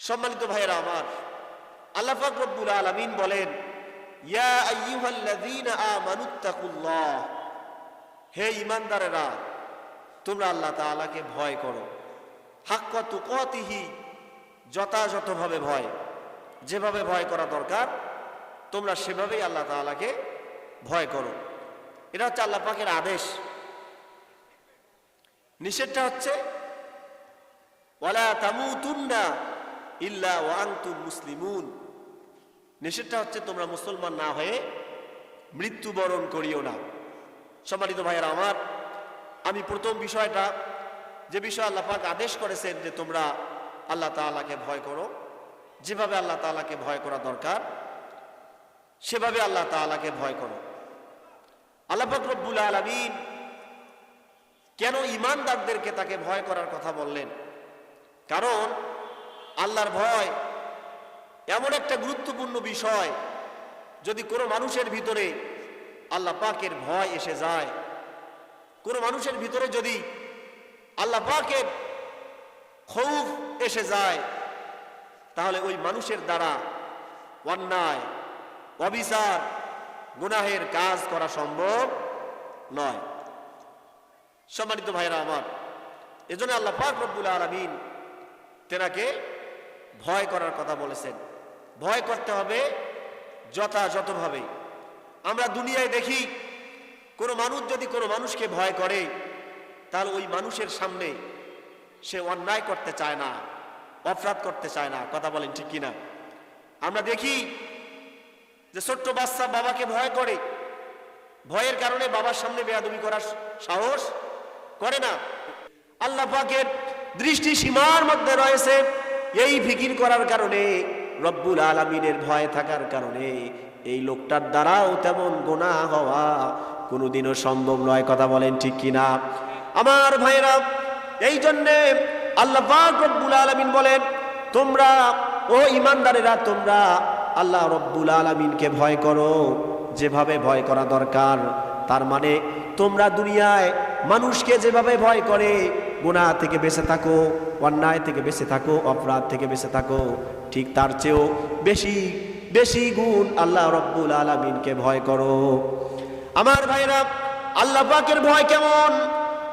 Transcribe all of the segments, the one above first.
সম্মানিত ভাইয়েরা আমার, আল্লাহ পাক রব্বুল আলামিন বলেন, ইয়া আইয়ুহাল্লাযীনা আমানুত্তাকুল্লাহ, হে ঈমানদারেরা তোমরা আল্লাহ তাআলাকে ভয় করো, হাক্কা তুকাতিহি, যথাযথভাবে ভয়, যেভাবে ভয় করা দরকার তোমরা সেভাবেই আল্লাহ তাআলাকে ভয় করো। এটা হচ্ছে আল্লাহ পাকের আদেশ। নিষেধটা হচ্ছে ওয়ালা তামুতুন্না ইল্লা ওয়া আনতুম মুসলিমুন। নিষেধটা হচ্ছে তোমরা মুসলমান না হয়ে মৃত্যুবরণ করিও না। সম্মানিত ভাইয়েরা আমার, আমি প্রথম বিষয়টা, যে বিষয় আল্লাহ পাক আদেশ করেছেন যে তোমরা আল্লাহ তাআলাকে ভয় করো, যেভাবে আল্লাহ তাআলাকে ভয় করা দরকার সেভাবে আল্লাহ তাআলাকে ভয় করো। আল্লাহ পাক রব্বুল আলামিন কেন ঈমানদারদেরকে তাকে ভয় করার কথা বললেন? কারণ আল্লাহর ভয় এমন একটা গুরুত্বপূর্ণ বিষয়, যদি কোনো মানুষের ভিতরে আল্লাহ পাকের ভয় এসে যায়, কোনো মানুষের ভিতরে যদি আল্লাহ পাকের খৌফ এসে যায়, তাহলে ওই মানুষের দ্বারা অন্যায়, অবিচার, গুনাহের কাজ করা সম্ভব নয়। সম্মানিত ভাইরা আমার, এজন্য আল্লাহ পাক রব্বুল আলামিন তেনাকে ভয় করার কথা বলেছেন। ভয় করতে হবে যথাযথভাবে। আমরা দুনিয়ায় দেখি, কোনো মানুষ যদি কোনো মানুষকে ভয় করে, তাহলে ওই মানুষের সামনে সে অন্যায় করতে চায় না, অপরাধ করতে চায় না। কথা বলেন ঠিক কিনা? আমরা দেখি যে ছোট্ট বাচ্চা বাবাকে ভয় করে, ভয়ের কারণে বাবার সামনে বেয়াদবি করার সাহস করে না। আল্লাহ পাকের দৃষ্টি সীমার মধ্যে রয়েছে, এই ফিকির করার কারণে, রব্বুল আলামিনের ভয় থাকার কারণে এই লোকটার দ্বারাও তেমন গুনাহ হওয়া কোনোদিনও সম্ভব নয়। কথা বলেন ঠিক কিনা আমার ভাইরা? এই জন্যে আল্লাহ পাক রব্বুল আলামিন বলেন, তোমরা ও ঈমানদারেরা তোমরা আল্লাহ রব্বুল আলামিনকে ভয় করো, যেভাবে ভয় করা দরকার। তার মানে তোমরা দুনিয়ায় মানুষকে যেভাবে ভয় করে, গুনাহ থেকে বেঁচে থাকো, অন্যায় থেকে বেঁচে থাকো, অপরাধ থেকে বেঁচে থাকো, ঠিক তার চেয়েও বেশি বেশি গুণ আল্লাহ রব্বুল আলামিনকে ভয় করো। আমার ভাইরা, আল্লাহ পাকের ভয় কেমন?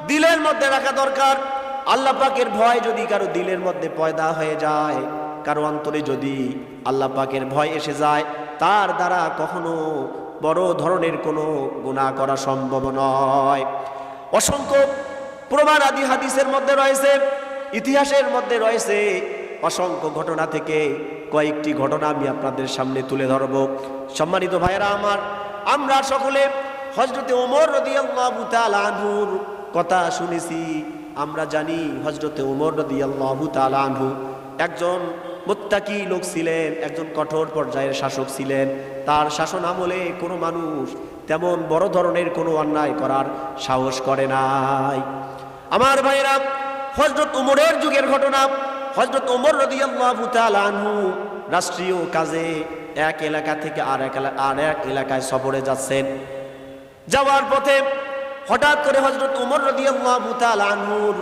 দিলের মধ্যে রাখা দরকার। আল্লাহ পাকের ভয় যদি কারো দিলের মধ্যে পয়দা হয়ে যায়, কারো অন্তরে যদি আল্লাহ পাকের ভয় এসে যায়, তার দ্বারা কখনো বড় ধরনের কোনো গুনাহ করা সম্ভব নয়। অসংখ্য প্রমাণ আদি হাদিসের মধ্যে রয়েছে, ইতিহাসের মধ্যে রয়েছে। অসংখ্য ঘটনা থেকে কয়েকটি ঘটনা আমি আপনাদের সামনে তুলে ধরব। সম্মানিত ভাইয়েরা আমার, আমরা সকলে হযরতে ওমর রাদিয়াল্লাহু তাআলা আনহুর কথা শুনেছি। আমরা জানি হযরতে ওমর রাদিয়াল্লাহু তাআলা আনহু একজন মুত্তাকি লোক ছিলেন, একজন কঠোর পর্যায়ের শাসক ছিলেন। তার শাসন আমলে কোনো মানুষ তেমন বড় ধরনের কোনো অন্যায় করার সাহস করে নাই। আমার ভাইরা, হযরত ওমরের যুগের ঘটনা। হযরত ওমর রাদিয়াল্লাহু তাআলা আনহু রাষ্ট্রীয় কাজে এক এলাকা থেকে আর এক এলাকায় সফরে যাচ্ছেন। যাওয়ার পথে হঠাৎ করে হযরত ওমর রাদিয়াল্লাহু তাআলা আনহুর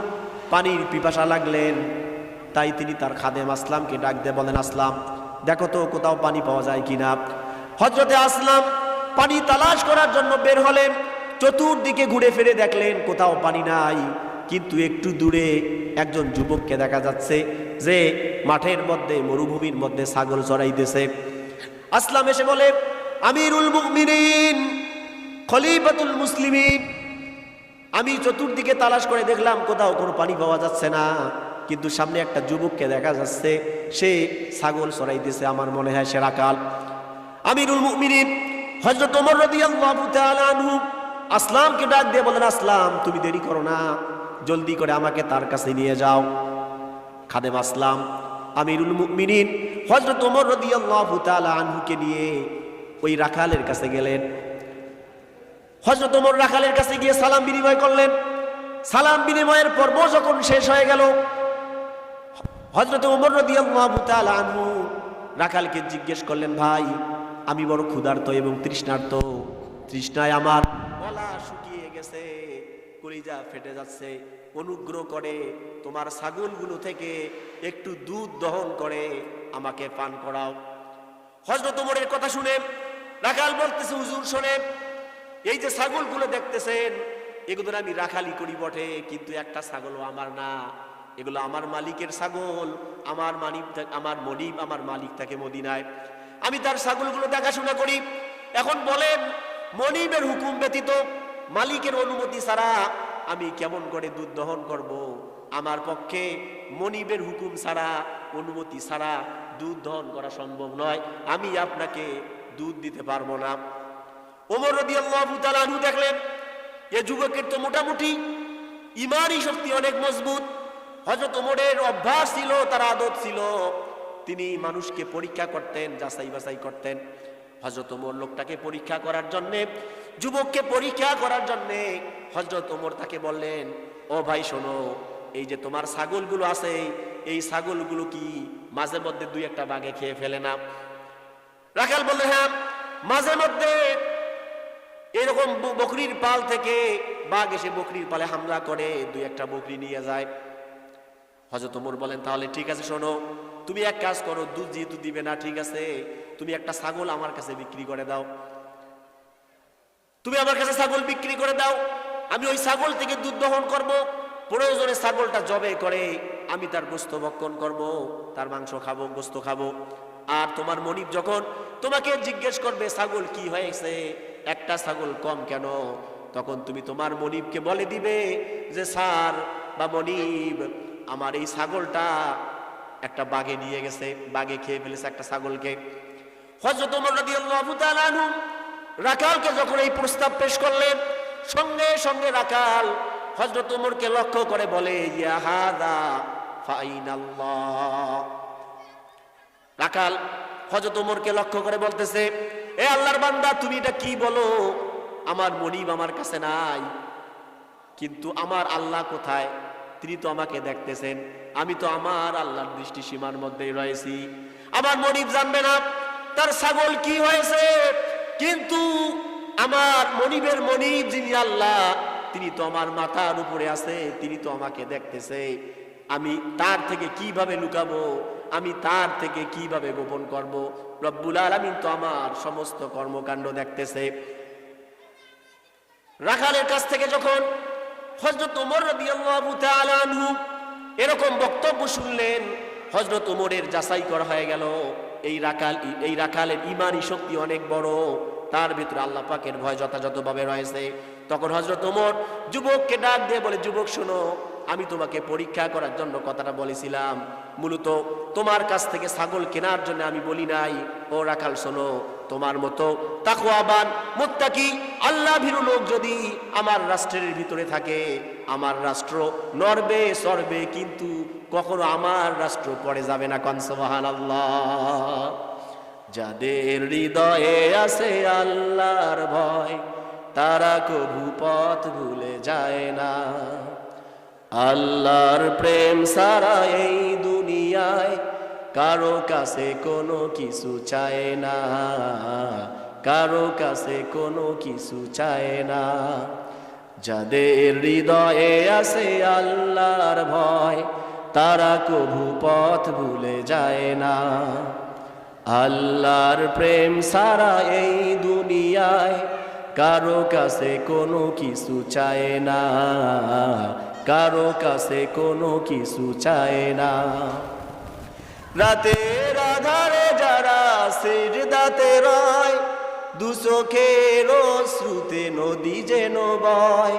পানির পিপাসা লাগলেন। তাই তিনি তার খাদেম আসলামকে ডাক দিয়ে বলেন, আসলাম, দেখো তো কোথাও পানি পাওয়া যায় কিনা। হযরতে আসলাম পানি তালাশ করার জন্য বের হলেন। চতুর্দিকে ঘুরে ফিরে দেখলেন কোথাও পানি নাই, কিন্তু একটু দূরে একজন যুবককে দেখা যাচ্ছে যে মাঠের মধ্যে, মরুভূমির মধ্যে ছাগল চড়াইতেছে। আসলাম এসে বলে, আমিরুল মুমিনিন, খলিফাতুল মুসলিমিন, আমি চতুর্দিকে তালাশ করে দেখলাম কোথাও কোনো পানি পাওয়া যাচ্ছে না, কিন্তু সামনে একটা যুবককে দেখা যাচ্ছে, সে ছাগল চড়াইতেছে। আমার মনে হয় সে রাখাল। আমিরুল মুমিনিন হযরত ওমর রাদিয়াল্লাহু তাআলা আনহু আসলামকে ডাক দিয়ে বলেন, আসলাম, তুমি দেরি করো না, জলদি করে আমাকে তার কাছে নিয়ে যাও। খাদেম আসলাম আমিরুল মুমিনিন হযরত ওমর রাদিয়াল্লাহু তাআলা আনহুকে নিয়ে ওই রাখালের কাছে গেলেন। হযরত ওমর রাখালের কাছে গিয়ে সালাম বিনিময় করলেন। সালাম বিনিময়ের পর্ব যখন শেষ হয়ে গেল, হযরত ওমর রাদিয়াল্লাহু তাআলা আনহু রাখালকে জিজ্ঞেস করলেন, ভাই, আমি বড় ক্ষুধার্ত এবং তৃষ্ণার্ত, তৃষ্ণায় আমার গলা শুকিয়ে গেছে, কলিজা ফেটে যাচ্ছে, অনুগ্রহ করে তোমার ছাগলগুলো থেকে একটু দুধ দহন করে আমাকে পান করাও। হযরত ওমরের কথা শুনে রাখাল বলতেছে, হুজুর শোনেন, এই যে ছাগলগুলো দেখতেছেন এগুলো আমি রাখালি করি বটে, কিন্তু একটা ছাগলও আমার না, এগুলো আমার মালিকের ছাগল। আমার মনিব আমার মালিক থাকে মদিনায়, আমি তার ছাগলগুলো দেখাশোনা করি। এখন বলেন, মনিবের হুকুম ব্যতীত, মালিকের অনুমতি ছাড়া আমি কেমন করে দুধ দহন করব? আমার পক্ষে মনিবের হুকুম ছাড়া, অনুমতি ছাড়া দুধ দহন করা সম্ভব নয়, আমি আপনাকে দুধ দিতে পারবো না। ওমর রাদিয়াল্লাহু তাআলা আনহু দেখলেন এ যুবকের তো মোটামুটি ঈমানী শক্তি অনেক মজবুত। হযরত ওমরের অভ্যাস ছিল, তার আদত ছিল, তিনি মানুষকে পরীক্ষা করতেন, যাচাই বাছাই করতেন। হযরত ওমর লোকটাকে পরীক্ষা করার জন্যে, যুবককে পরীক্ষা করার জন্যে হযরত ওমর তাকে বললেন, ও ভাই শোনো, এই যে তোমার ছাগলগুলো আছে, এই ছাগলগুলো কি মাঝে মধ্যে দুই একটা বাঘে খেয়ে ফেলে না? রাখাল বললেন, হ্যাঁ, মাঝে মধ্যে এরকম বকরির পাল থেকে বাঘ এসে বকরির পালে হামলা করে, দুই একটা বকরি নিয়ে যায়। হযরত ওমর বলেন, তাহলে ঠিক আছে, শোনো, তুমি এক কাজ করো, দুধ যেহেতু দিবে না, ঠিক আছে, তুমি একটা ছাগল আমার কাছে বিক্রি করে দাও। তুমি আমার কাছে ছাগল বিক্রি করে দাও, আমি ওই ছাগল থেকে দুধ দহন করব, প্রয়োজনে ছাগলটা জবে করে আমি তার গোশত ভক্ষণ করব, তার মাংস খাবো, গোশত খাবো। আর তোমার মনিব যখন তোমাকে জিজ্ঞেস করবে ছাগল কি হয়েছে, একটা ছাগল কম কেন, তখন তুমি তোমার মনিবকে বলে দিবে যে স্যার বা মনিব, আমার এই ছাগলটা একটা বাঘে নিয়ে গেছে, বাঘে খেয়ে ফেলেছে একটা ছাগলকে। হযরত ওমর রাদিয়াল্লাহু তাআলা আনহু রাখালকে যখন এই প্রস্তাব পেশ করলেন, সঙ্গে সঙ্গে রাখাল হযরত ওমরকে লক্ষ্য করে বলে, ইয়া হাযা ফাইনাল্লাহ। রাখাল হযরত ওমরকে লক্ষ্য করে বলতেছে, এ আল্লাহর বান্দা, তুমি এটা কি বলো? আমার মনিব আমার কাছে নাই, কিন্তু আমার আল্লাহ কোথায়? তিনি তো আমাকে দেখতেছেন, আমি তো আমার আল্লাহর দৃষ্টি সীমার মধ্যেই রয়েছি। আমার মনিব জানবে না তার ছাগল কি হয়েছে, কিন্তু আমার মনিবের মনিব যিনি আল্লাহ, তিনি তো আমার মাথার উপরে আছে, তিনি তো আমাকে দেখতেছে। আমি তার থেকে কিভাবে লুকাবো, আমি তার থেকে কিভাবে গোপন করব? রব্বুল আলামিন তো আমার সমস্ত কর্মকাণ্ড দেখতেছে। রাখালের কাছ থেকে যখন হযরত ওমর রাদিয়াল্লাহু তাআলা আনহু এরকম বক্তব্য শুনলেন, হযরত ওমরের যাচাই করা হয়ে গেল এই রাখালের ঈমানী শক্তি অনেক বড়, তার ভিতরে আল্লাহ পাকের ভয় যথাযথভাবে রয়েছে। তখন হযরত ওমর যুবককে ডাক দিয়ে বলে, যুবক শোনো, আমি তোমাকে পরীক্ষা করার জন্য কথাটা বলেছিলাম, মূলত তোমার কাছ থেকে ছাগল কেনার জন্য আমি বলি নাই। ও রাখাল শোনো, তোমার মতো তাকওয়াবান মুত্তাকি আল্লাহ ভীরু লোক যদি আমার রাষ্ট্রের ভিতরে থাকে, আমার রাষ্ট্র নড়বে সরবে, কিন্তু কখনো আমার রাষ্ট্র পড়ে যাবে না। কোন সুবহানাল্লাহ। যাদের হৃদয়ে আছে আল্লাহর ভয়, তারা কভু পথ ভুলে যায় না। আল্লাহর প্রেম ছাড়া এই দুনিয়ায় কারো কাছে কোনো কিছু চায় না, কারো কাছে কোনো কিছু চায় না। যাদের হৃদয়ে আছে আল্লাহর ভয়, তারা কভু পথ ভুলে যায় না। আল্লাহর প্রেম ছাড়া এই দুনিয়ায় কারো কাছে কোনো কিছু চায় না, কারো কাছে কোনো কিছু চায় না। রাতের আধারে যারা সিজদাতে রয়, দু চোখের অশ্রুতে নদী যেন বয়।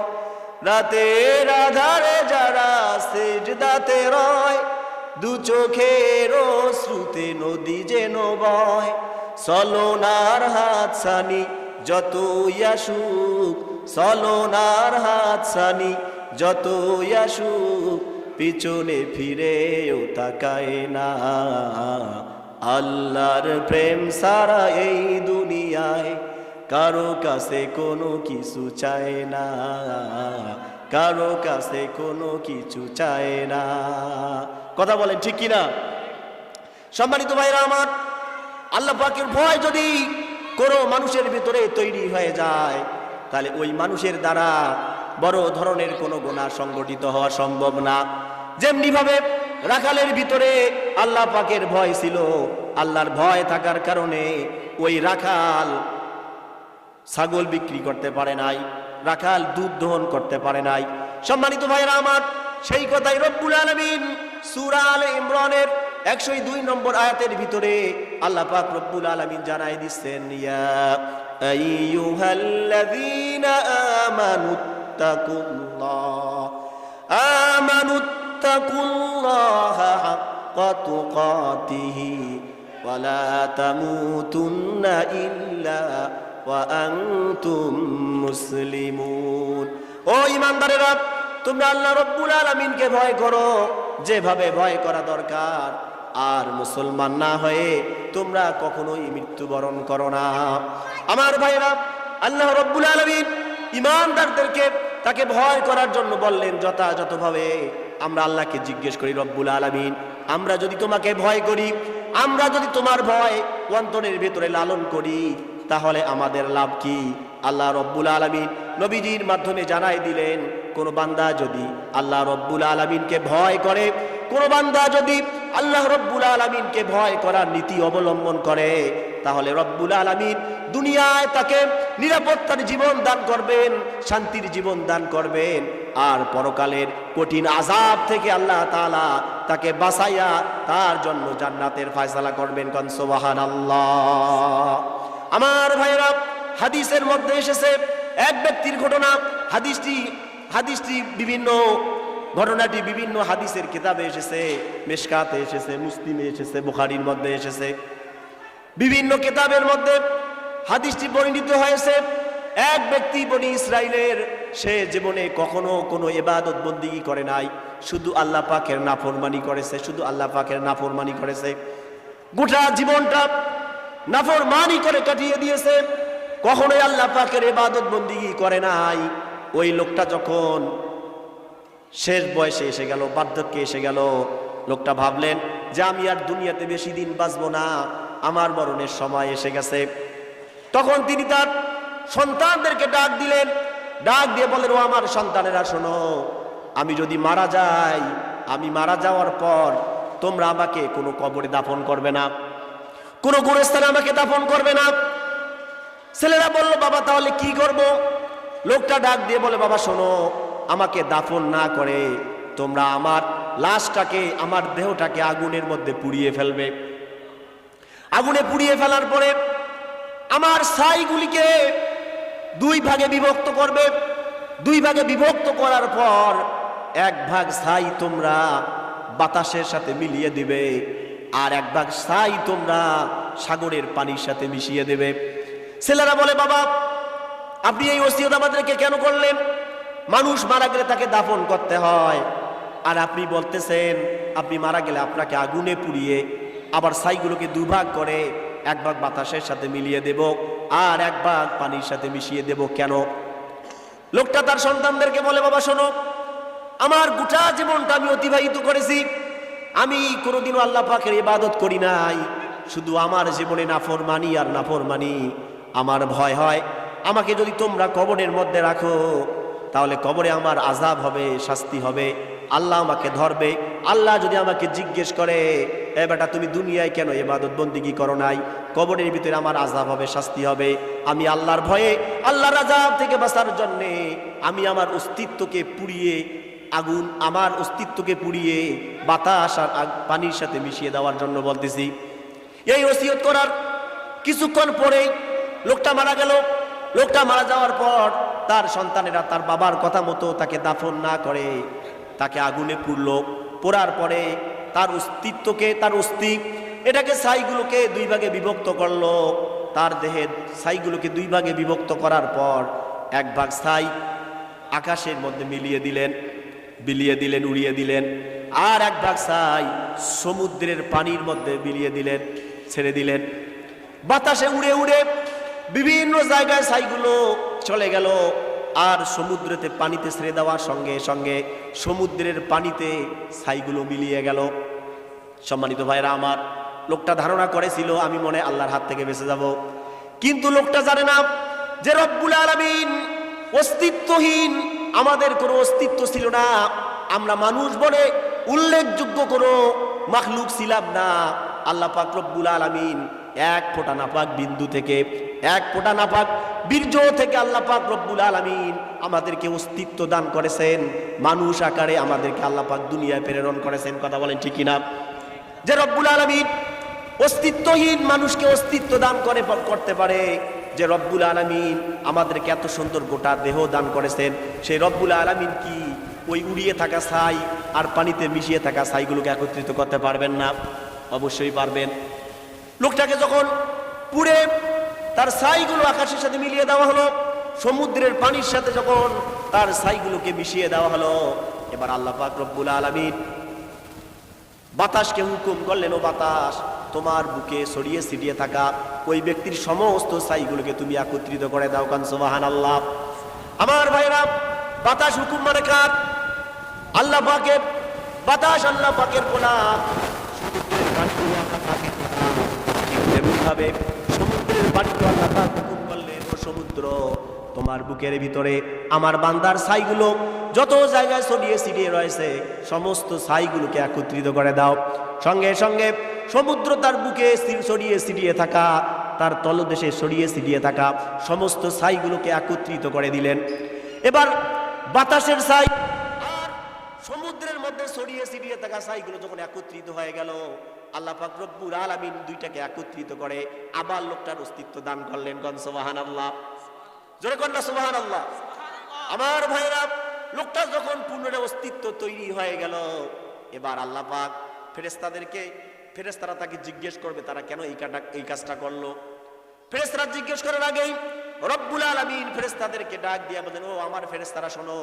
রাতের আধারে যারা সিজদাতে রয়, দু চোখের অশ্রুতে নদী যেন বয়। চলনার হাত ছানি যতই আসুক, চলনার হাত ছানি যতই আসুক, পিছনে ফিরেও তাকায় না। আল্লাহর প্রেম ছাড়া এই দুনিয়ায় কারো কাছে কোনো কিছু চায় না, কারো কাছে কোনো কিছু চায় না। কথা বলেন ঠিক কিনা? সম্মানিত ভাইরা আমার, আল্লাহ পাকের ভয় যদি কোনো মানুষের ভিতরে তৈরি হয়ে যায়, তাহলে ওই মানুষের দ্বারা বড় ধরনের কোনো গুনাহ সংগঠিত হওয়া সম্ভব না। যেমনি ভাবে রাখালের ভিতরে আল্লাহ পাকের ভয় ছিল, আল্লাহর ভয় থাকার কারণে ওই রাখাল ছাগল বিক্রি করতে পারে নাই, রাখাল দুধ দহন করতে পারে নাই। সম্মানিত ভাইরা আমার, সেই কথাই রব্বুল আলামিন সূরা আলে ইমরানের 102 নম্বর আয়াতের ভিতরে আল্লাহ পাক রব্বুল আলামিন জানাই দিচ্ছেন, ইয়া আইয়ুহাল্লাযীনা আমানুত্তাকুল্লাহা হাক্কা তুকাতিহি ওয়া লা তামুতুন্না ইল্লা ওয়া আনতুম মুসলিমুন। ও ঈমানদারেরা, তোমরা আল্লাহ রব্বুল আলামিনকে ভয় করো যেভাবে ভয় করা দরকার, আর মুসলমান না হয়ে তোমরা কখনোই মৃত্যুবরণ করো না। আমার ভাইরা, আল্লাহ রব্বুল আলামিন ঈমানদারদেরকে তাকে ভয় করার জন্য বললেন যথাযথভাবে। আমরা আল্লাহকে জিজ্ঞেস করি, রব্বুল আলামিন, আমরা যদি তোমাকে ভয় করি, আমরা যদি তোমার ভয় অন্তরের ভিতরে লালন করি, তাহলে আমাদের লাভ কি? আল্লাহ রব্বুল আলামিন নবীজির মাধ্যমে জানাই দিলেন, কোন বান্দা যদি আল্লাহ রব্বুল আলামিনকে ভয় করে, কোন বান্দা যদি আল্লাহ রব্বুল আলামিনকে ভয় করার নীতি অবলম্বন করে, তাহলে রব্বুল আলামিন দুনিয়ায় তাকে নিরাপত্তার জীবন দান করবেন, শান্তির জীবন দান করবেন, আর পরকালের কঠিন আযাব থেকে আল্লাহ তাআলা তাকে বাঁচাইয়া তার জন্য জান্নাতের ফয়সালা করবেন। কোন সুবহানাল্লাহ। আমার ভাইরা, হাদিসের মধ্যে এসেছে এক ব্যক্তির ঘটনা। হাদিসটি বিভিন্ন ঘটনাটি বিভিন্ন হাদিসের কিতাবে এসেছে, মিশকাতে এসেছে, মুসলিমে এসেছে, বুখারীর মধ্যে এসেছে, বিভিন্ন কিতাবের মধ্যে হাদিসটি বর্ণিত হয়েছে। এক ব্যক্তি বনি ইসরাইলের, সে জীবনে কখনো কোনো ইবাদত বন্দেগী করে নাই, শুধু আল্লাহ পাকের নাফরমানি করেছে, শুধু আল্লাহ পাকের নাফরমানি করেছে, গোটা জীবনটা নাফরমানি করে কাটিয়ে দিয়েছে, কখনোই আল্লাহ পাকের ইবাদত বন্দেগী করে নাই। ওই লোকটা যখন শেষ বয়সে এসে গেল, বার্ধক্যে এসে গেল, লোকটা ভাবলেন যে আমি আর দুনিয়াতে বেশি দিন বাঁচবো না, আমার মরণের সময় এসে গেছে। তখন তিনি তার সন্তানদেরকে ডাক দিলেন, ডাক দিয়ে বলেন, ও আমার সন্তানেরা শোনো, আমি যদি মারা যাই, আমি মারা যাওয়ার পর তোমরা আমাকে কোনো কবরে দাফন করবে না, কোনো গোরস্থানে আমাকে দাফন করবে না। ছেলেরা বলল, বাবা তাহলে কি করব? লোকটা ডাক দিয়ে বলে, বাবা শোনো, আমাকে দাফন না করে তোমরা আমার লাশটাকে, আমার দেহটাকে আগুনের মধ্যে পুড়িয়ে ফেলবে। আগুনে পুড়িয়ে ফেলার পরে আমার ছাইগুলিকে দুই ভাগে বিভক্ত করবে। দুই ভাগে বিভক্ত করার পর এক ভাগ ছাই তোমরা বাতাসের সাথে মিলিয়ে দিবে, আর এক ভাগ ছাই তোমরা সাগরের পানির সাথে মিশিয়ে দেবে। ছেলেরা বলে, বাবা আপনি এই ওসিয়ত আমাদেরকে কেন করলেন? মানুষ মারা গেলে তাকে দাফন করতে হয়, আর আপনি বলতেছেন আপনি মারা গেলে আপনাকে আগুনে পুড়িয়ে আবার ছাইগুলোকে দুভাগ করে এক ভাগ বাতাসের সাথে মিলিয়ে দেব, আর এক ভাগ পানির সাথে মিশিয়ে দেব কেন? লোকটা তার সন্তানদেরকে বলে, বাবা শোনো, আমার গোটা জীবনটা আমি অতিবাহিত করেছি, আমি কোনোদিনও আল্লাহ পাকের ইবাদত করি নাই, শুধু আমার জীবনে নাফরমানি আর নাফরমানি। আমার ভয় হয় আমাকে যদি তোমরা কবরের মধ্যে রাখো, তাহলে কবরে আমার আযাব হবে, শাস্তি হবে, আল্লাহ আমাকে ধরবে। আল্লাহ যদি আমাকে জিজ্ঞেস করে, এ বেটা তুমি দুনিয়ায় কেন ইবাদত বন্দেগী করো নাই, কবরের ভিতরে আমার আযাব হবে, শাস্তি হবে। আমি আল্লাহর ভয়ে, আল্লাহর আযাব থেকে বাঁচার জন্যে আমি আমার অস্তিত্বকে পুড়িয়ে, আগুন আমার অস্তিত্বকে পুড়িয়ে বাতাস আর পানির সাথে মিশিয়ে দেওয়ার জন্য বলতেছি। এই ওসিয়ত করার কিছুক্ষণ পরেই লোকটা মারা গেল। লোকটা মারা যাওয়ার পর তার সন্তানেরা তার বাবার কথা মতো তাকে দাফন না করে তাকে আগুনে পুড়লো। পোড়ার পরে তার অস্তিত্বকে, তার অস্থি, এটাকে ছাইগুলোকে দুই ভাগে বিভক্ত করলো। তার দেহের ছাইগুলোকে দুই ভাগে বিভক্ত করার পর এক ভাগ ছাই আকাশের মধ্যে মিলিয়ে দিলেন, বিলিয়ে দিলেন, উড়িয়ে দিলেন, আর এক ভাগ ছাই সমুদ্রের পানির মধ্যে বিলিয়ে দিলেন, ছেড়ে দিলেন। বাতাসে উড়ে উড়ে বিভিন্ন জায়গায় ছাইগুলো চলে গেল, আর সমুদ্রেতে পানিতে ছেড়ে দেওয়ার সঙ্গে সঙ্গে সমুদ্রের পানিতে ছাইগুলো মিলিয়ে গেল। সম্মানিত ভাইরা আমার, লোকটা ধারণা করেছিল আমি মনে আল্লাহর হাত থেকে বেঁচে যাব, কিন্তু লোকটা জানে না যে রব্বুল আলামিন অস্তিত্বহীন আমাদের কোনো অস্তিত্ব ছিল না, আমরা মানুষ বলে উল্লেখযোগ্য কোনো মাখলুক ছিলাম না। আল্লাহ পাক রব্বুল আলামিন এক ফোঁটা নাপাক বিন্দু থেকে, এক ফোঁটা নাপাক বীর্য থেকে আল্লাহ পাক রব্বুল আলামিন আমাদেরকে অস্তিত্ব দান করেছেন। মানুষ আকারে আমাদেরকে আল্লাহ পাক দুনিয়ায় প্রেরণ করেছেন। কথা বলেন ঠিক কিনা? যে রব্বুল আলামিন অস্তিত্বহীন মানুষকে অস্তিত্ব দান করতে পারে, যে রব্বুল আলামিন আমাদেরকে এত সুন্দর গোটা দেহ দান করেছেন, সেই রব্বুল আলামিন কি ওই উড়িয়ে থাকা ছাই আর পানিতে মিশিয়ে থাকা ছাইগুলোকে একত্রিত করতে পারবেন না? অবশ্যই পারবেন। লোকটাকে যখন পুড়ে তার ছাইগুলো আকাশের সাথে মিলিয়ে দেওয়া হলো, সমুদ্রের পানির সাথে যখন তার ছাইগুলোকে মিশিয়ে দেওয়া হলো, এবার আল্লাহ পাক রব্বুল আলামিন বাতাসকে হুকুম করলেন, ও বাতাস, তোমার বুকে ছড়িয়ে ছিটিয়ে থাকা ওই ব্যক্তির সমস্ত ছাইগুলোকে তুমি একত্রিত করে দাও। কান সুবহানাল্লাহ। আমার ভাইরা, বাতাস হুকুম মানে কার? আল্লাহ পাকের। বাতাস আল্লাহ পাকের গোলাম। সমুদ্রের পানিগুলো আল্লাহ পাকের গোলাম। ঠিক তেমনিভাবে সমুদ্রের পানিগুলো আল্লাহ পাক হুকুম করলেন, ও সমুদ্র, তোমার বুকের ভিতরে আমার বান্দার ছাইগুলো যত জায়গায় ছড়িয়ে ছিটিয়ে রয়েছে সমস্ত ছাইগুলোকে একত্রিত করে দাও। সঙ্গে সঙ্গে সমুদ্র তার বুকে ছড়িয়ে ছিটিয়ে থাকা, তার তলদেশে ছড়িয়ে ছিটিয়ে থাকা সমস্ত ছাইগুলোকে একত্রিত করে দিলেন। এবার বাতাসের ছাই আর সমুদ্রের মধ্যে ছড়িয়ে ছিটিয়ে থাকা ছাইগুলো যখন একত্রিত হয়ে গেল, আল্লাহ পাক রব্বুল আলামিন দুইটাকে একত্রিত করে আবার লোকটার অস্তিত্ব দান করলেন। কোন সুবহানাল্লাহ? জোরে কোন না সুবহানাল্লাহ? আমার ভাইরা, লোকটা যখন পুনরায় অস্তিত্ব তৈরি হয়ে গেল, এবার আল্লাহ পাক ফেরেশতারা তাকে জিজ্ঞেস করবে তারা কেন এই কাজটা করলো। ফেরেশতারা জিজ্ঞেস করার আগেই রব্বুল আলামিন ফেরেশতাদেরকে ডাক দিয়ে বলেন, ও আমার ফেরেশতারা শোনো,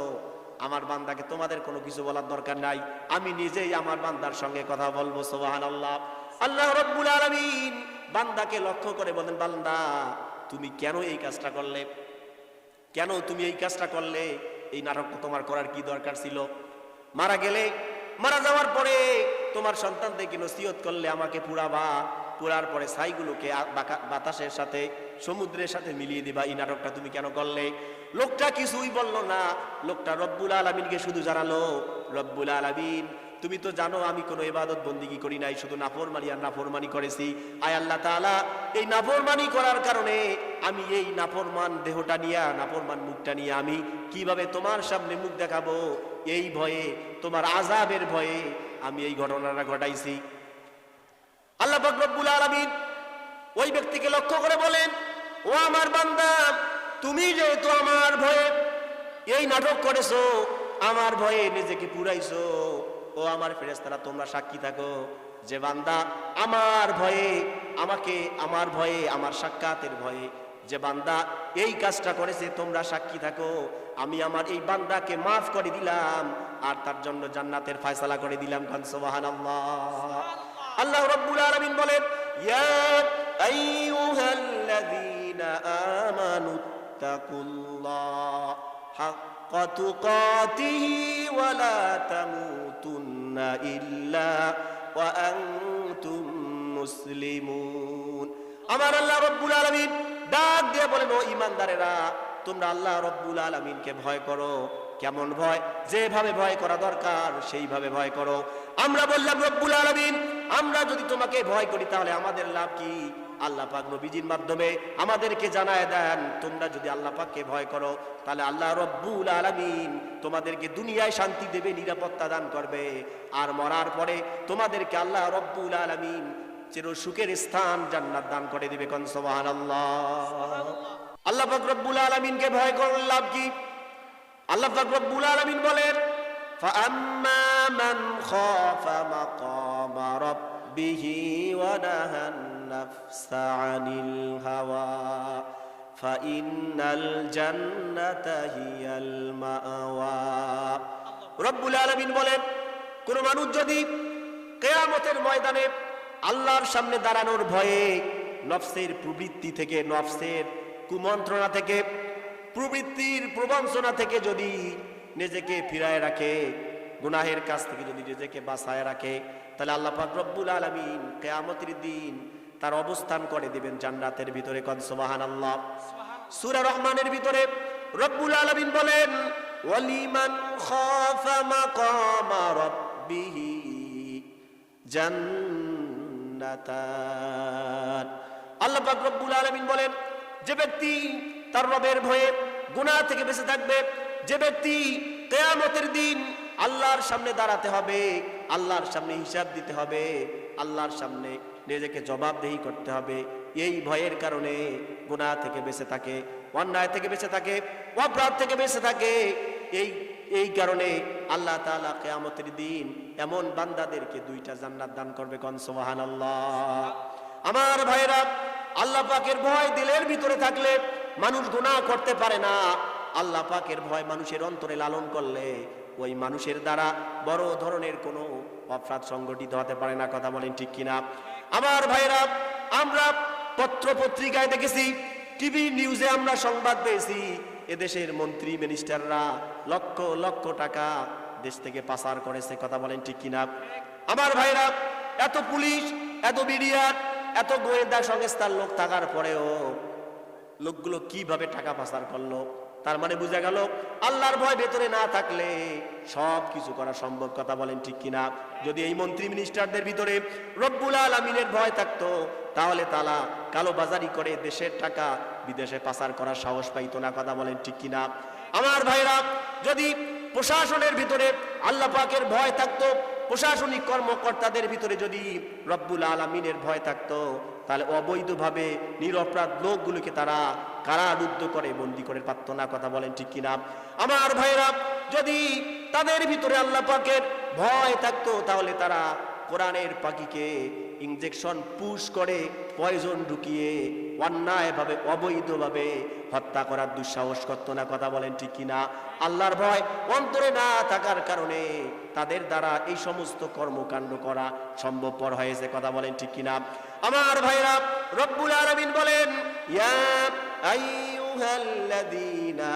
আমার বান্দাকে তোমাদের কোনো কিছু বলার দরকার নাই, আমি নিজেই আমার বান্দার সঙ্গে কথা বলবো। সুবহানাল্লাহ। আল্লাহ রব্বুল আলামিন বান্দাকে লক্ষ্য করে বলেন, বান্দা, তুমি কেন এই কাজটা করলে? কেন তুমি এই কাজটা করলে? এই নাটকটা তোমার করার কি দরকার ছিল? মারা যাওয়ার পরে তোমার সন্তানদেরকে নসিহত করলে আমাকে পুরাবা, পুরার পরে ছাইগুলোকে বাতাসের সাথে সমুদ্রের সাথে মিলিয়ে দিবা, এই নাটকটা তুমি কেন করলে? লোকটা কিছুই বলল না। লোকটা রব্বুল আলামিনকে শুধু জানালো, রব্বুল আলামিন, তুমি তো জানো আমি কোনো ইবাদত বন্দিগি করি নাই, শুধু নাফরমানি আর নাফরমানি করেছি। আয় আল্লাহ তাআলা, এই নাফরমানি করার কারণে আমি এই নাফরমান দেহটা নিয়ে, নাফরমান মুখটা নিয়ে আমি কিভাবে তোমার সামনে মুখ দেখাবো, এই ভয়ে, তোমার আযাবের ভয়ে আমি এই ঘটনাটা ঘটাইছি। আল্লাহ পাক রব্বুল আলামিন ওই ব্যক্তিকে লক্ষ্য করে বলেন, ও আমার বান্দা, তুমি যেহেতু আমার ভয়ে এই নাটক করেছো, আমার ভয়ে নিজেকে পুরাইছো, ও আমার ফেরেশতারা তোমরা সাক্ষী থাকো যে বান্দা আমার ভয়ে, আমার ভয়ে, আমার সাক্ষাতের ভয়ে যে বান্দা এই কাজটা করেছে, তোমরা সাক্ষী থাকো, আমি আমার এই বান্দাকে মাফ করে দিলাম আর তার জন্য জান্নাতের ফয়সালা করে দিলাম। খান সুবহানাল্লাহ। আল্লাহ রাব্বুল আলামিন বলেন, ইয়া আইয়ুহাল্লাযীনা আমানু তাকুল্লাহ হাক্কা তুকাতিহি ওয়া লা তামুতুন্না ইল্লা ওয়া আনতুম মুসলিমুন। আমার আল্লাহ রাব্বুল আলামিন ডাক দিয়ে বলেন, ও ঈমানদারেরা, তোমরা আল্লাহ রাব্বুল আলামিনকে ভয় করো। কেমন ভয়? যেভাবে ভয় করা দরকার সেইভাবে ভয় করো। আমরা বললাম, রব্বুল আলামিন, আমরা যদি তোমাকে ভয় করি তাহলে আমাদের লাভ কি? আল্লাহ পাক নবীজির মাধ্যমে আমাদেরকে জানায় দেন, তোমরা যদি আল্লাহ পাককে ভয় করো তাহলে আল্লাহ রব্বুল আলামিন তোমাদেরকে দুনিয়ায় শান্তি দেবে, নিরাপত্তা দান করবে, আর মরার পরে তোমাদেরকে আল্লাহ রব্বুল আলামিন চির সুখের স্থান জান্নাত দান করে দিবে। কোন সুবহানাল্লাহ। আল্লাহ পাক রব্বুল আলামিনকে ভয় করার লাভ কি? আল্লাহ পাক রব্বুল আলামিন বলেন, ফাআম্মা মান খাফা মাকামা রাব্বিহি ওয়া নাহান নাফসা আনিল হাওয়া ফাইন্নাল জান্নাতা হিয়াল মাওয়া। রব্বুল আলামিন বলেন, কোন মানুষ যদি কিয়ামতের ময়দানে আল্লাহর সামনে দাঁড়ানোর ভয়ে নফসের প্রবৃত্তি থেকে, নফসের কুমন্ত্রণা থেকে, প্রবৃত্তির প্রবঞ্চনা থেকে যদি নিজেকে ফিরায় রাখে, গুনাহের কাছ থেকে যদি নিজেকে বাঁচায় রাখে, তাহলে আল্লাহ পাক রব্বুল আলামিন কিয়ামতের দিন তার অবস্থান করে দিবেন জান্নাতের ভিতরে। কোন সুবহানাল্লাহ। সূরা রহমানের ভিতরে রব্বুল আলামিন বলেন ওয়ালিমান খাফা মাকামা রাব্বিহি জান্নাতান। আল্লাহ পাক রব্বুল আলামিন বলেন যে ব্যক্তি তার রবের ভয়ে গুনাহ থেকে বেঁচে থাকবে, যে ব্যক্তি কিয়ামতের দিন আল্লাহর সামনে দাঁড়াতে হবে, আল্লাহর সামনে হিসাব দিতে হবে, আল্লাহর সামনে নিজেকে জবাবদেহি করতে হবে, এই ভয়ের কারণে গুনাহ থেকে বেঁচে থাকে, অন্যায় থেকে বেঁচে থাকে, অপরাধ থেকে বেঁচে থাকে, এই কারণে আল্লাহ তাআলা কিয়ামতের দিন এমন বান্দাদেরকে দুইটা জান্নাত দান করবে। কোন সুবহানাল্লাহ। আমার ভাইরা, আল্লাহ পাকের ভয় দিলের ভিতরে থাকলে মানুষ গুনাহ করতে পারে না। আল্লাহ পাকের ভয় মানুষের অন্তরে লালন করলে ওই মানুষের দ্বারা বড় ধরনের কোনো অপরাধ সংগঠিত হতে পারে না। কথা বলেন ঠিক কিনা? আমার ভাইরা, আমরা পত্র পত্রিকায় দেখেছি, টিভি নিউজে আমরা সংবাদ পেয়েছি, এদেশের মন্ত্রী মিনিস্টাররা লক্ষ লক্ষ টাকা দেশ থেকে পাচার করেছে। কথা বলেন ঠিক কিনা? আমার ভাইরা, এত পুলিশ, এত মিডিয়া, এত গোয়েন্দা সংস্থার লোক থাকার পরেও লোকগুলো কিভাবে টাকা পাচার করলো? তার মানে বোঝা গেল আল্লাহর ভয় ভেতরে না থাকলে সব কিছু করা সম্ভব। কথা বলেন ঠিক কিনা? যদি এই মন্ত্রী মিনিস্টারদের ভিতরে রব্বুল আলামিনের ভয় থাকতো তাহলে তারা কালো বাজারি করে দেশের টাকা বিদেশে পাচার করার সাহস পাইতো না। কথা বলেন ঠিক কিনা? আমার ভাইরা, যদি প্রশাসনের ভিতরে আল্লাহ পাকের ভয় থাকতো, প্রশাসনিক কর্মকর্তাদের ভিতরে যদি রব্বুল আলামিনের ভয় থাকতো, তাহলে অবৈধভাবে নিরপরাধ লোকগুলোকে তারা কারারুদ্ধ করে বন্দী করে পারত না। কথা বলেন ঠিক কিনা? আমার ভাইরা, যদি তাদের ভিতরে আল্লাহ পাকের ভয় থাকতো তাহলে তারা কোরআনের পাখিকে ইনজেকশন পুশ করে পয়জন ঢুকিয়ে অন্যায়ভাবে অবৈধভাবে হত্যা করার দুঃসাহস করত না। কথা বলেন ঠিক কিনা? আল্লাহর ভয় অন্তরে না থাকার কারণে তাদের দ্বারা এই সমস্ত কর্মকাণ্ড করা সম্ভবপর হয়েছে। কথা বলেন ঠিক কিনা? আমার ভাইরা, রব্বুল আলামিন বলেন ইয়া আইয়ুহাল্লাযীনা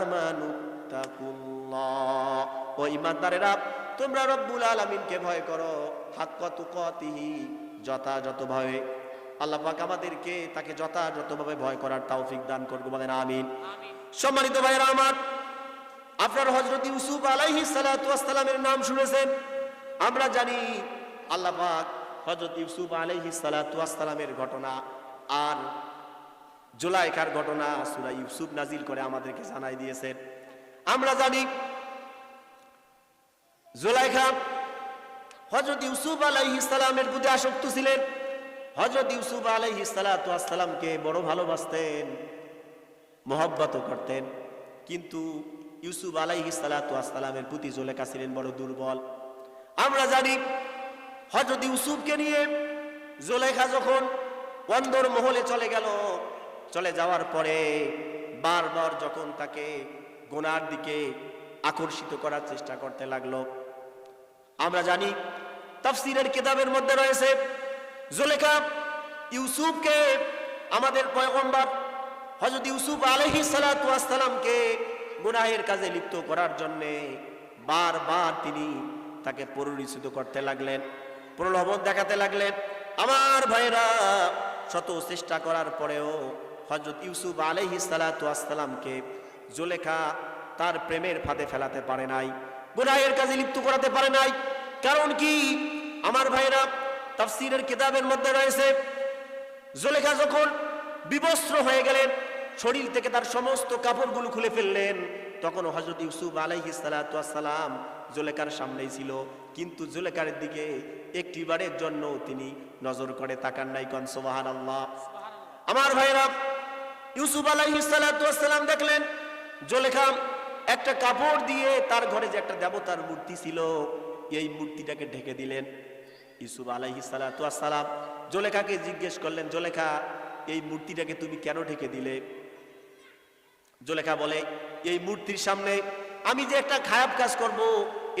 আমানু তাকুল্লাহ, ও ঈমানদারেরা তোমরা রব্বুল আলামিনকে ভয় করো, হাক্কা তুকাতিহি, যথাযথভাবে। আল্লাহ পাক আমাদেরকে তাকে যথাযথভাবে ভয় করার তৌফিক দান করুন, বলেন আমিন। সম্মানিত ভাইরা আমার, আপনার হযরত ইউসুফ আলাইহিস সালাতু ওয়াস সালামের নাম শুনেছেন। আমরা জানি আল্লাহ পাক হযরত ইউসুফ আলাইহিস সালাতু ওয়াস সালামের ঘটনা আর জুলাইখার ঘটনা সূরা ইউসুফ নাজিল করে আমাদেরকে জানাই দিয়েছেন। আমরা জানি জুলাইখা হযরত ইউসুফ আলাইহিস সালামের প্রতি আসক্ত ছিলেন। হযরত ইউসুফ আলাইহিস সালাতু ওয়াস সালামকে বড় ভালোবাসতেন, মহব্বত করতেন, কিন্তু ইউসুফ আলাইহিস সালাতু ওয়াস সালামের প্রতি জুলেখা ছিলেন বড় দুর্বল। আমরা জানি হযরত ইউসুফকে নিয়ে জুলেখা যখন অন্দর মহলে চলে গেল, চলে যাওয়ার পরে বারবার যখন তাকে গুনার দিকে আকর্ষিত করার চেষ্টা করতে লাগলো, আমরা জানি তাফসীরের কিতাবের মধ্যে রয়েছে জুলেখা ইউসুফকে, আমাদের পয়গম্বর হযরত ইউসুফ আলাইহিস সালাতু ওয়াস সালামকে গুনাহের কাজে লিপ্ত করার জন্য বারবার তিনি তাকে পরিচিত করতে লাগলেন, প্রলোভন দেখাতে লাগলেন। আমার ভাইরা, শত চেষ্টা করার পরেও হযরত ইউসুফ আলাইহিস সালাতু ওয়াস সালামকে জুলেখা তার প্রেমের ফাঁদে ফেলাতে পারে নাই, গুনাহের কাজে লিপ্ত করাতে পারে নাই। কারণ কি? আমার ভাইরা, তাফসীরের কিতাবের মধ্যে রয়েছে জুলেখা যখন বিবস্ত্র হয়ে গেলেন, শরীর থেকে তার সমস্ত কাপড়গুলো খুলে ফেললেন, তখন হযরত ইউসুফ আলাইহিস সালাতু ওয়াস সালাম জুলেখার সামনেই ছিল, কিন্তু জুলেখার দিকে একটিবারের জন্য তিনি নজর করে তাকান নাই। কোন সুবহানাল্লাহ। আমার ভাইরা, ইউসুফ আলাইহিস সালাতু ওয়াস সালাম দেখলেন জুলেখা একটা কাপড় দিয়ে তার ঘরে যে একটা দেবতার মূর্তি ছিল এই মূর্তিটাকে ঢেকে দিলেন। ইউসুফ আলাইহিস সালাতু ওয়াস সালাম জুলেখাকে জিজ্ঞেস করলেন, জুলেখা এই মূর্তিটাকে তুমি কেন ঢেকে দিলে? জুলেখা বলে, এই মূর্তির সামনে আমি যে একটা খারাপ কাজ করব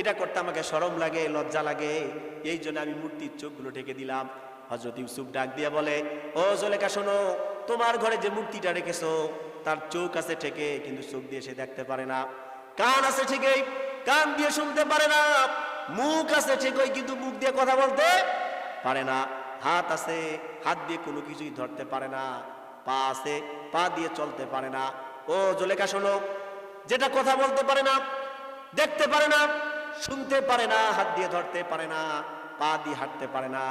এটা করতে আমাকে শরম লাগে, লজ্জা লাগে, এই জন্য আমি মূর্তির চোখগুলো ঢেকে দিলাম। হযরত ইউসুফ ডাক দিয়ে বলে, ও জুলেখা শোনো, তোমার ঘরে যে মূর্তিটা রেখেছো তার চোখ আছে ঠিকই, কিন্তু চোখ দিয়ে সে দেখতে পারে না, কান আছে ঠিকই, কান দিয়ে শুনতে পারে না, মুখ আছে ঠিকই, কিন্তু মুখ দিয়ে কথা বলতে পারে না, হাত আছে, হাত দিয়ে কোনো কিছুই ধরতে পারে না, পা আছে, পা দিয়ে চলতে পারে না, ও জুলেখা শোনো, যেটা কথা বলতে পারে না, দেখতে পারে না, শুনতে পারে না, হাত দিয়ে ধরতে পারে না, পা দিয়ে হাঁটতে পারে না,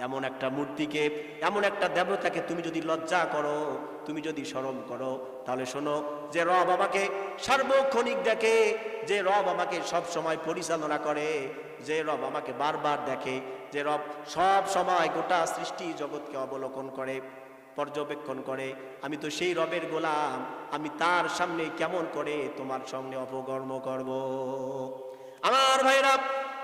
এমন একটা মূর্তিকে, এমন একটা দেবতাকে তুমি যদি লজ্জা করো, তুমি যদি শরম করো, তাহলে শোনো, যে রব আমাকে সার্বক্ষণিক দেখে, যে রব আমাকে সব সময় পরিচালনা করে, যে রব আমাকে বারবার দেখে, যে রব সব সময় গোটা সৃষ্টি জগৎকে অবলোকন করে, পর্যবেক্ষণ করে, আমি তো সেই রবের গোলাম, আমি তার সামনে কেমন করে তোমার সামনে অপকর্ম করব? আমার ভাইরা,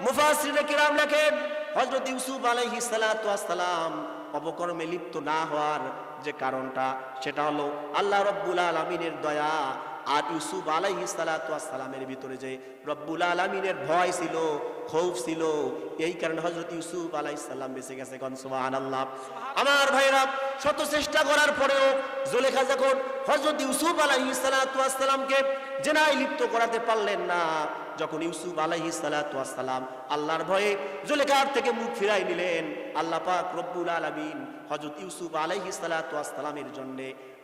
মুফাসসিরে কিরাম লেখেন, হযরত ইউসুফ আলাইহিস সালাতু ওয়াস সালাম অপকর্মে লিপ্ত না হওয়ার যে কারণটা, সেটা হলো আল্লাহ রাব্বুল আলামিনের দয়া, আর ইউসুফ আলাইহিস সালাতু ওয়াস সালামের ভিতরে যে রব্বুল আলামিনের ভয় ছিল, খৌফ ছিল, এই কারণে হযরত ইউসুফ আলাইহিস সালাম বেঁচে গেছে। কোন সুবহানাল্লাহ। আমার ভাইরা, শত চেষ্টা করার পরেও জুলেখা যখন হযরত ইউসুফ আলাইহিস সালাতু ওয়াস সালামকে জেনায় লিপ্ত করাতে পারলেন না, যখন ইউসুফ আলাইহিস সালাতু ওয়াস সালাম আল্লাহর ভয়ে জুলেখার থেকে মুখ ফিরাই নিলেন, আল্লাহ পাক রব্বুল আলামিন হযরত ইউসুফ আলাইহিস সালাতু ওয়াস সালামের জন্য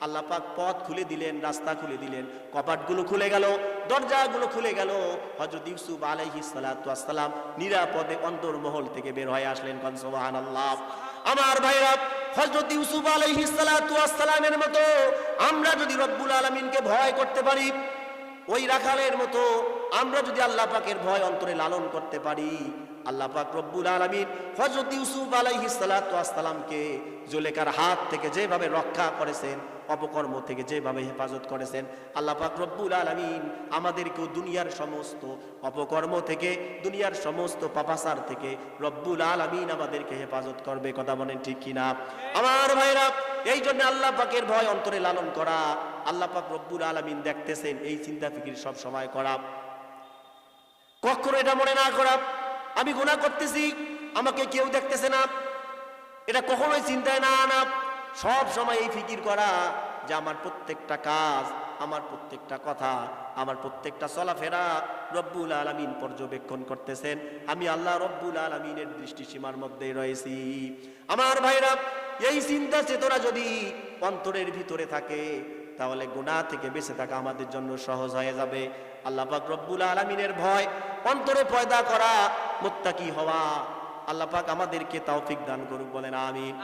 আল্লাহ পাক পথ খুলে দিলেন, রাস্তা খুলে দিলেন, কপাটগুলো খুলে গেল, দরজাগুলো খুলে গেল, হযরত ইউসুফ আলাইহিস সালাতু ওয়াস সালাম নিরাপদে অন্তর্মহল থেকে বের হয়ে আসলেন। কোন সুবহানাল্লাহ। আমার ভাইরা, হযরত ইউসুফ আলাইহিস সালাতু ওয়াস সালামের মতো আমরা যদি রব্বুল আলামিনকে ভয় করতে পারি, ওই রাখালের মতো আমরা যদি আল্লাহ পাকের ভয় অন্তরে লালন করতে পারি, আল্লাহ পাক রব্বুল আলামিন হযরত ইউসুফ আলাইহিস সালাতু ওয়াস সালামকে জুলেখার হাত থেকে যেভাবে রক্ষা করেছেন, অপকর্ম থেকে যেভাবে হেফাজত করেছেন, আল্লাহ পাক রব্বুল আলামিন আমাদেরকেও দুনিয়ার সমস্ত অপকর্ম থেকে, দুনিয়ার সমস্ত পাপাচার থেকে রব্বুল আলামিন আমাদেরকে হেফাজত করবে। কথা বলেন ঠিক কিনা? আমার ভাইরা, এই জন্য আল্লাহ পাকের ভয় অন্তরে লালন করা, আল্লাহ পাক রব্বুল আলামিন দেখতেছেন, এই চিন্তা ফিকির সব সময় করা, কখনো এটা মনে না করা আমি গুনাহ করতেছি, আমাকে কেউ দেখতেছে না, এটা কখনোই চিন্তায় না আনা, সব সময় এই ফিকির করা যে আমার প্রত্যেকটা কাজ, আমার প্রত্যেকটা কথা, আমার প্রত্যেকটা চলাফেরা রব্বুল আলামিন পর্যবেক্ষণ করতেছেন, আমি আল্লাহ রব্বুল আলামিনের দৃষ্টিসীমার মধ্যেই রয়েছি। আমার ভাইরা, এই চিন্তা চেতনা যদি অন্তরের ভিতরে থাকে, তাহলে গুনাহ থেকে বেঁচে থাকা আমাদের জন্য সহজ হয়ে যাবে। আল্লাহ পাক রব্বুল আলামিনের ভয় অন্তরে পয়দা করা, মুত্তাকি হওয়া, আল্লাহ পাক আমাদেরকে তৌফিক দান করুক, বলেন আমিন।